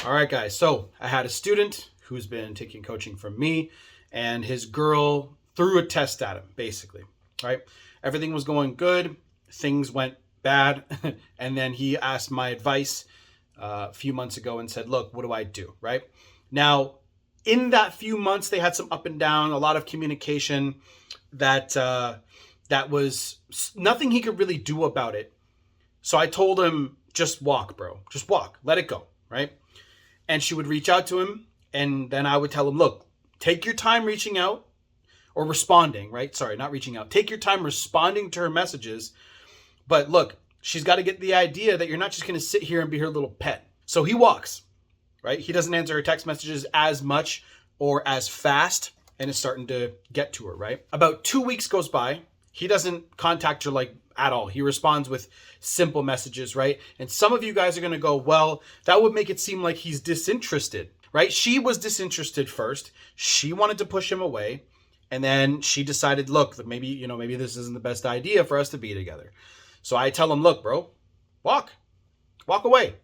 All right, guys. So I had a student who's been taking coaching from me, and his girl threw a test at him, basically. Right? Everything was going good. Things went bad. And then he asked my advice a few months ago and said, look, what do I do? Right? Now, in that few months, they had some up and down, a lot of communication that was nothing he could really do about it. So I told him, just walk, bro. Just walk. Let it go. Right? And she would reach out to him, and then I would tell him, look, take your time reaching out or responding, right? Sorry, not reaching out. Take your time responding to her messages. But look, she's got to get the idea that you're not just going to sit here and be her little pet. So he walks, right? He doesn't answer her text messages as much or as fast, and it's starting to get to her, right? About 2 weeks goes by. He doesn't contact her like at all. He responds with simple messages, right? And some of you guys are going to go, well, that would make it seem like he's disinterested, right? She was disinterested first. She wanted to push him away. And then she decided, look, maybe this isn't the best idea for us to be together. So I tell him, look, bro, walk away.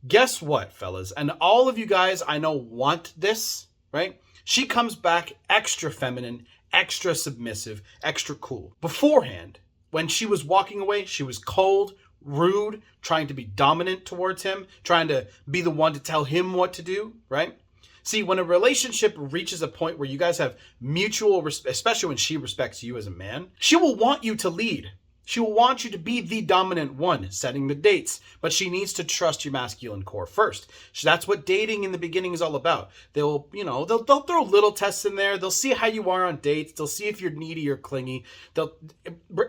Guess what, fellas? And all of you guys I know want this, right? She comes back extra feminine, extra submissive, extra cool. Beforehand, when she was walking away, she was cold, rude, trying to be dominant towards him, trying to be the one to tell him what to do, right? See, when a relationship reaches a point where you guys have mutual respect, especially when she respects you as a man, she will want you to lead. She will want you to be the dominant one, setting the dates, but she needs to trust your masculine core first. So that's what dating in the beginning is all about. They'll throw little tests in there. They'll see how you are on dates. They'll see if you're needy or clingy.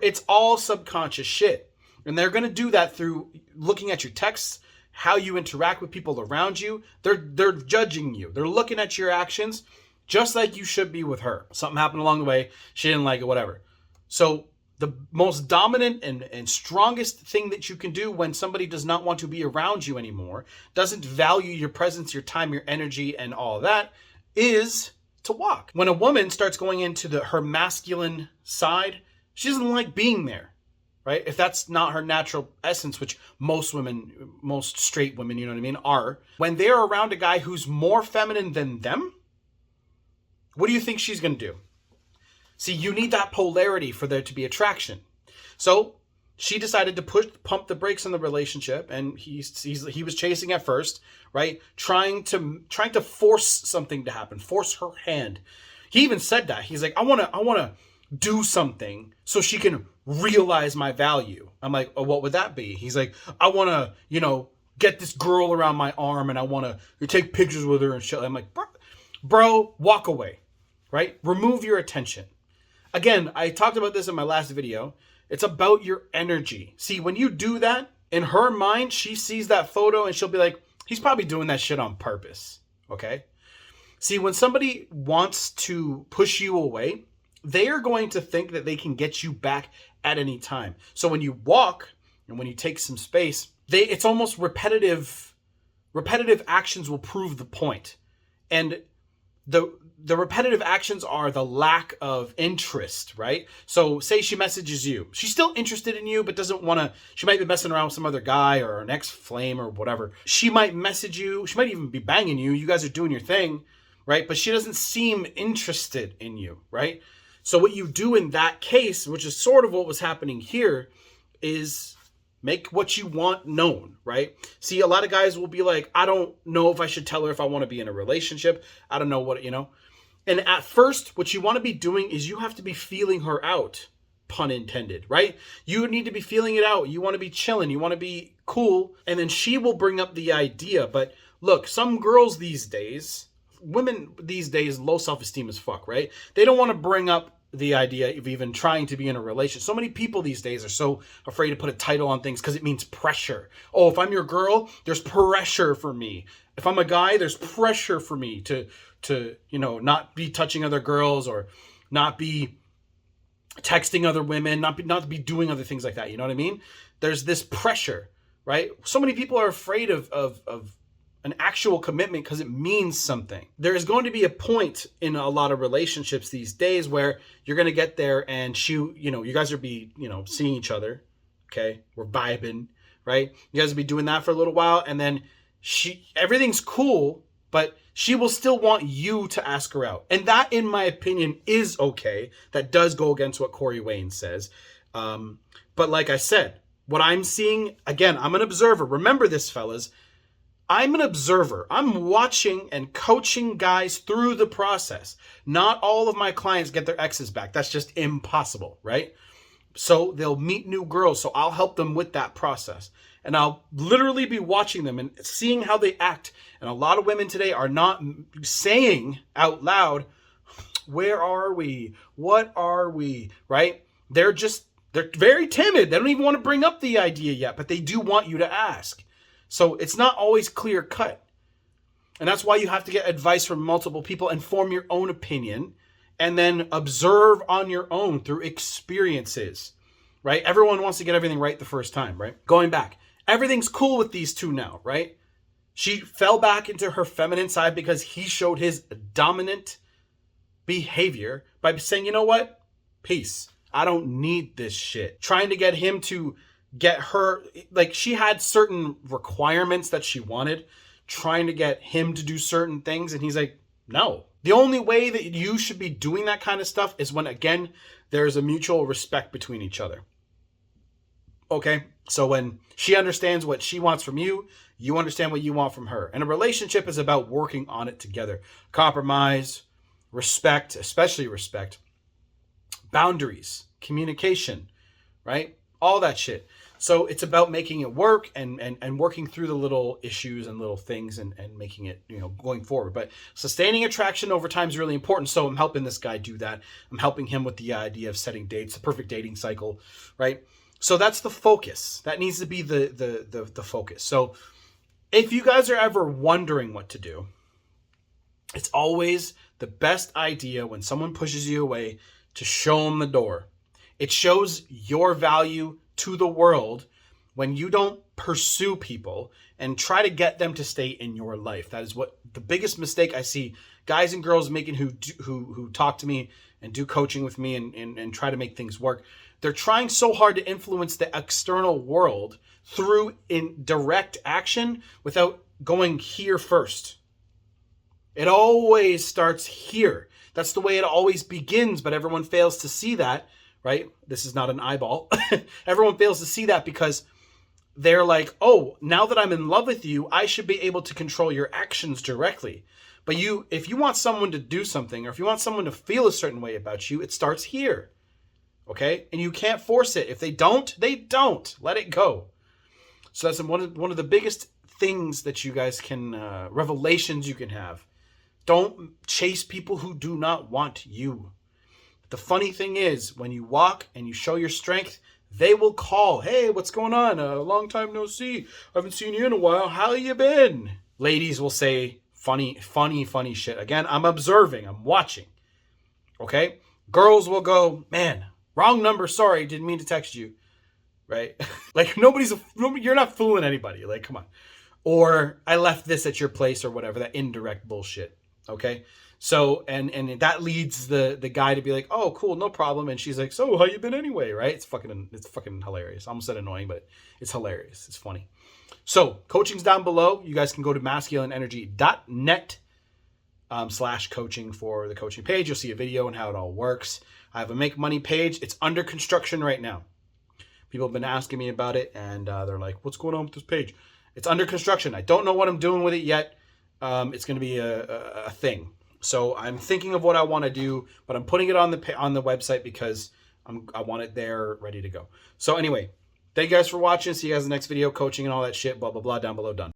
It's all subconscious shit. And they're going to do that through looking at your texts, how you interact with people around you. They're judging you. They're looking at your actions just like you should be with her. Something happened along the way. She didn't like it, whatever. So the most dominant and strongest thing that you can do when somebody does not want to be around you anymore, doesn't value your presence, your time, your energy, and all that, is to walk. When a woman starts going into her masculine side, she doesn't like being there, right? If that's not her natural essence, which most straight women, you know what I mean, are. When they're around a guy who's more feminine than them, what do you think she's going to do? See, you need that polarity for there to be attraction. So she decided to pump the brakes on the relationship, and he was chasing at first, right? Trying to force something to happen, force her hand. He even said that. He's like, I wanna do something so she can realize my value. I'm like, oh, what would that be? He's like, I wanna, get this girl around my arm, and I wanna take pictures with her and shit. I'm like, bro, walk away, right? Remove your attention. Again, I talked about this in my last video. It's about your energy. See, when you do that, in her mind, she sees that photo and she'll be like, he's probably doing that shit on purpose. Okay? See, when somebody wants to push you away, they are going to think that they can get you back at any time. So when you walk and when you take some space, it's almost repetitive. Repetitive actions will prove the point. And the repetitive actions are the lack of interest, right? So say she messages you. She's still interested in you, but doesn't want to, she might be messing around with some other guy or an ex-flame or whatever. She might message you. She might even be banging you. You guys are doing your thing, right? But she doesn't seem interested in you, right? So what you do in that case, which is sort of what was happening here, is make what you want known, right? See, a lot of guys will be like, I don't know if I should tell her if I want to be in a relationship. I don't know what, And at first, what you want to be doing is you have to be feeling her out, pun intended, right? You need to be feeling it out. You want to be chilling. You want to be cool. And then she will bring up the idea. But look, some girls these days, women these days, low self-esteem as fuck, right? They don't want to bring up the idea of even trying to be in a relationship. So many people these days are so afraid to put a title on things because it means pressure. Oh, if I'm your girl, there's pressure for me. If I'm a guy, there's pressure for me to not be touching other girls or not be texting other women, not be doing other things like that. You know what I mean? There's this pressure, right? So many people are afraid of an actual commitment because it means something. There is going to be a point in a lot of relationships these days where you're going to get there and you guys will be, seeing each other. Okay. We're vibing, right? You guys will be doing that for a little while. And then everything's cool, but she will still want you to ask her out. And that, in my opinion, is okay. That does go against what Corey Wayne says. But like I said, what I'm seeing, again, I'm an observer. Remember this, fellas. I'm an observer. I'm watching and coaching guys through the process. Not all of my clients get their exes back. That's just impossible, right? So they'll meet new girls. So I'll help them with that process. And I'll literally be watching them and seeing how they act. And a lot of women today are not saying out loud, where are we? What are we? Right? They're very timid. They don't even want to bring up the idea yet, but they do want you to ask. So it's not always clear cut. And that's why you have to get advice from multiple people and form your own opinion and then observe on your own through experiences, right? Everyone wants to get everything right the first time, right? Going back, everything's cool with these two now, right? She fell back into her feminine side because he showed his dominant behavior by saying, you know what? Peace. I don't need this shit. Trying to get him to get her, like she had certain requirements that she wanted, trying to get him to do certain things. And he's like, no. The only way that you should be doing that kind of stuff is when, again, there's a mutual respect between each other. Okay? So when she understands what she wants from you, you understand what you want from her. And a relationship is about working on it together. Compromise, respect, especially respect, boundaries, communication, right? All that shit. So it's about making it work and working through the little issues and little things and making it, going forward. But sustaining attraction over time is really important. So I'm helping this guy do that. I'm helping him with the idea of setting dates, the perfect dating cycle, right? So that's the focus. That needs to be the focus. So if you guys are ever wondering what to do, it's always the best idea when someone pushes you away to show them the door. It shows your value to the world when you don't pursue people and try to get them to stay in your life. That is what the biggest mistake I see guys and girls making who talk to me and do coaching with me and try to make things work. They're trying so hard to influence the external world through in direct action without going here first. It always starts here. That's the way it always begins, but everyone fails to see that, right? This is not an eyeball. Everyone fails to see that because they're like, oh, now that I'm in love with you, I should be able to control your actions directly. But if you want someone to do something, or if you want someone to feel a certain way about you, it starts here. Okay? And you can't force it. If they don't, they don't. Let it go. So that's one of the biggest things that you guys can, revelations you can have. Don't chase people who do not want you. The funny thing is, when you walk and you show your strength, they will call. Hey, what's going on? A long time no see. I haven't seen you in a while. How you been? Ladies will say funny shit. Again, I'm observing. I'm watching. Okay? Girls will go, man, wrong number. Sorry, didn't mean to text you. Right? Like, you're not fooling anybody. Like, come on. Or I left this at your place or whatever. That indirect bullshit. Okay? So, and that leads the guy to be like, oh, cool, no problem. And she's like, so how you been anyway? Right? It's fucking hilarious. I almost said annoying, but it's hilarious. It's funny. So coaching's down below. You guys can go to masculineenergy.net /coaching for the coaching page. You'll see a video on how it all works. I have a make money page. It's under construction right now. People have been asking me about it and they're like, what's going on with this page? It's under construction. I don't know what I'm doing with it yet. It's going to be a thing. So I'm thinking of what I want to do, but I'm putting it on the website because I want it there ready to go. So anyway, thank you guys for watching. See you guys in the next video, coaching and all that shit, blah, blah, blah, down below, done.